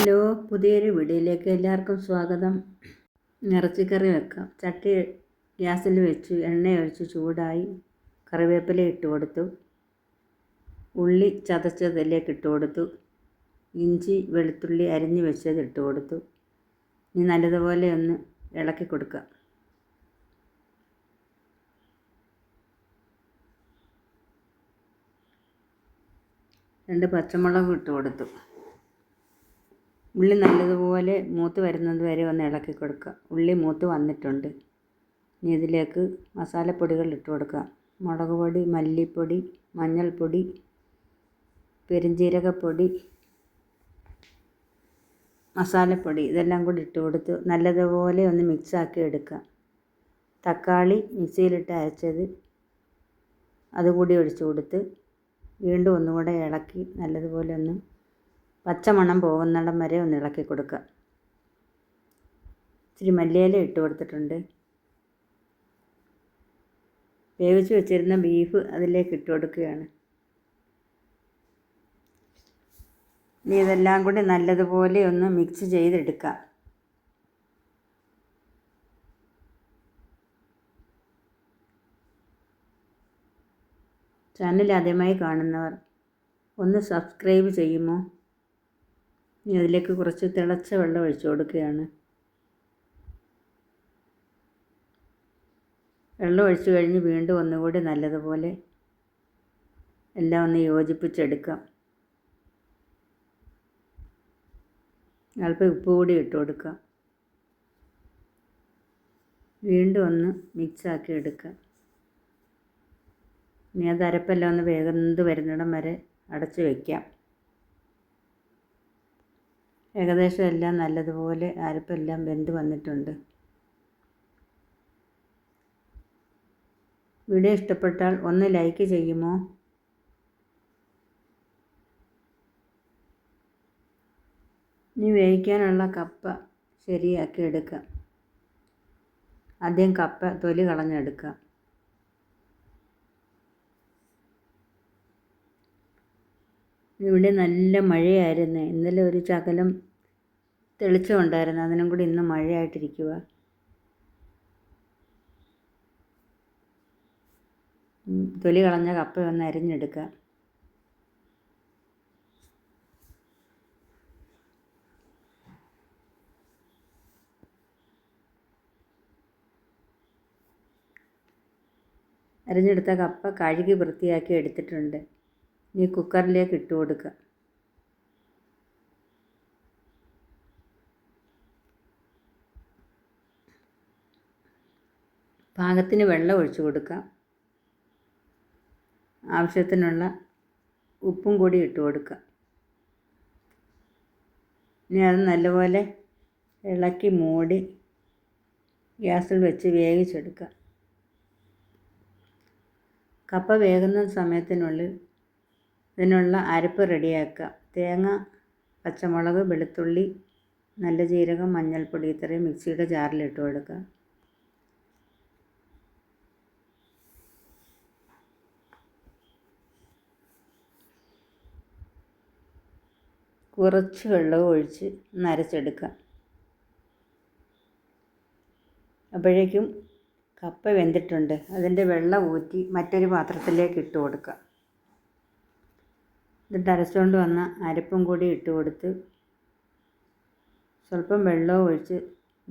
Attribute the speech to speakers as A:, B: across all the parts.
A: Hello, പുതിയൊരു വീഡിയോയിലേക്ക് എല്ലാവർക്കും സ്വാഗതം. ഇറച്ചിക്കറി വെക്കാം. ചട്ടി ഗ്യാസിൽ വെച്ച് എണ്ണ ഒഴിച്ച് ചൂടായി കറിവേപ്പില ഇട്ട് കൊടുത്തു. ഉള്ളി ചതച്ചതിലേക്ക് ഇട്ട് കൊടുത്തു. ഇഞ്ചി വെളുത്തുള്ളി അരിഞ്ഞ് വെച്ചത് ഇട്ട് കൊടുത്തു. ഇനി നല്ലതുപോലെ ഒന്ന് ഇളക്കി കൊടുക്കുക. രണ്ട് പച്ചമുളക് ഇട്ട് കൊടുത്തു. ഉള്ളി നല്ലതുപോലെ മൂത്ത് വരുന്നത് വരെ ഒന്ന് ഇളക്കി കൊടുക്കുക. ഉള്ളി മൂത്ത് വന്നിട്ടുണ്ട്. ഇനി ഇതിലേക്ക് മസാലപ്പൊടികൾ ഇട്ട് കൊടുക്കുക. മുളക് പൊടി, മല്ലിപ്പൊടി, മഞ്ഞൾപ്പൊടി, പെരുംജീരകപ്പൊടി, മസാലപ്പൊടി ഇതെല്ലാം കൂടി ഇട്ട് കൊടുത്ത് നല്ലതുപോലെ ഒന്ന് മിക്സാക്കി എടുക്കുക. തക്കാളി മിക്സിയിലിട്ട് അരച്ചത് അതുകൂടി ഒഴിച്ച് കൊടുത്ത് വീണ്ടും ഒന്നുകൂടെ ഇളക്കി നല്ലതുപോലെ ഒന്ന് പച്ചമണം പോകുന്നിടം വരെ ഒന്ന് ഇളക്കി കൊടുക്കുക. ഇച്ചിരി മല്ലിയില ഇട്ട് കൊടുത്തിട്ടുണ്ട്. വേവിച്ച് വെച്ചിരുന്ന ബീഫ് അതിലേക്ക് ഇട്ട് കൊടുക്കുകയാണ്. ഇനി ഇതെല്ലാം കൂടി നല്ലതുപോലെ ഒന്ന് മിക്സ് ചെയ്തെടുക്കുക. ചാനൽ ആദ്യമായി കാണുന്നവർ ഒന്ന് സബ്സ്ക്രൈബ് ചെയ്യുമോ? ഇനി അതിലേക്ക് കുറച്ച് തിളച്ച വെള്ളം ഒഴിച്ചു കൊടുക്കുകയാണ്. വെള്ളം ഒഴിച്ചു കഴിഞ്ഞ് വീണ്ടും ഒന്നുകൂടി നല്ലതുപോലെ എല്ലാം ഒന്ന് യോജിപ്പിച്ചെടുക്കാം. അല്പം ഉപ്പ് കൂടി ഇട്ട് കൊടുക്കാം. വീണ്ടും ഒന്ന് മിക്സാക്കി എടുക്കാം. ഇനി അത് അരപ്പെല്ലാം ഒന്ന് വേഗം വരുന്നിടം വരെ അടച്ച് വയ്ക്കാം. ഏകദേശം എല്ലാം നല്ലതുപോലെ അരപ്പെല്ലാം വെന്ത് വന്നിട്ടുണ്ട്. വീഡിയോ ഇഷ്ടപ്പെട്ടാൽ ഒന്ന് ലൈക്ക് ചെയ്യുമോ? ഇനി വേവിക്കാനുള്ള കപ്പ ശരിയാക്കി എടുക്കാം. ആദ്യം കപ്പ തൊലി കളഞ്ഞെടുക്കാം. ഇവിടെ നല്ല മഴയായിരുന്നു. ഇന്നലെ ഒരു ശകലം തെളിച്ചമുണ്ടായിരുന്നു. അതിനും കൂടി ഇന്ന് മഴയായിട്ടിരിക്കുക. തൊലി കളഞ്ഞ കപ്പ ഒന്ന് അരിഞ്ഞെടുക്കുക. അരിഞ്ഞെടുത്ത കപ്പ കഴുകി വൃത്തിയാക്കി എടുത്തിട്ടുണ്ട്. ഇനി കുക്കറിലേക്ക് ഇട്ട് കൊടുക്കുക. പാകത്തിന് വെള്ളം ഒഴിച്ചു കൊടുക്കാം. ആവശ്യത്തിനുള്ള ഉപ്പും കൂടി ഇട്ട് കൊടുക്കുക. ഇനി അത് നല്ലപോലെ ഇളക്കി മൂടി ഗ്യാസിൽ വെച്ച് വേവിച്ചെടുക്കുക. കപ്പ വേകുന്ന സമയത്തിനുള്ളിൽ ഇതിനുള്ള അരപ്പ് റെഡിയാക്കുക. തേങ്ങ, പച്ചമുളക്, വെളുത്തുള്ളി, നല്ല ജീരകം, മഞ്ഞൾപ്പൊടി ഇത്രയും മിക്സിയുടെ ജാറിലിട്ട് കൊടുക്കുക. കുറച്ച് വെള്ളവും ഒഴിച്ച് നരച്ചെടുക്കുക. അപ്പോഴേക്കും കപ്പ വെന്തിട്ടുണ്ട്. അതിൻ്റെ വെള്ളം ഊറ്റി മറ്റൊരു പാത്രത്തിലേക്ക് ഇട്ട് കൊടുക്കുക. എന്നിട്ട് അരച്ചുകൊണ്ട് വന്ന അരപ്പും കൂടി ഇട്ട് കൊടുത്ത് സ്വല്പം വെള്ളവും ഒഴിച്ച്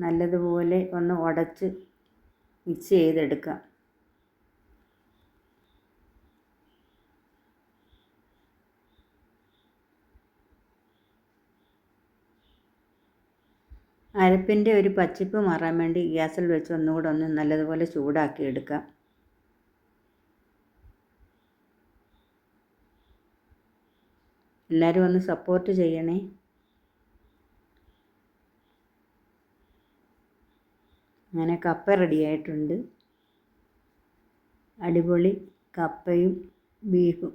A: നല്ലതുപോലെ ഒന്ന് ഉടച്ച് മിക്സ് ചെയ്തെടുക്കുക. അരപ്പിൻ്റെ ഒരു പച്ചിപ്പ് മാറാൻ വേണ്ടി ഗ്യാസിൽ വെച്ച് ഒന്നുകൂടെ ഒന്ന് നല്ലതുപോലെ ചൂടാക്കി എടുക്കാം. എല്ലാവരും ഒന്ന് സപ്പോർട്ട് ചെയ്യണേ. അങ്ങനെ കപ്പ റെഡിയായിട്ടുണ്ട്. അടിപൊളി കപ്പയും ബീഫും.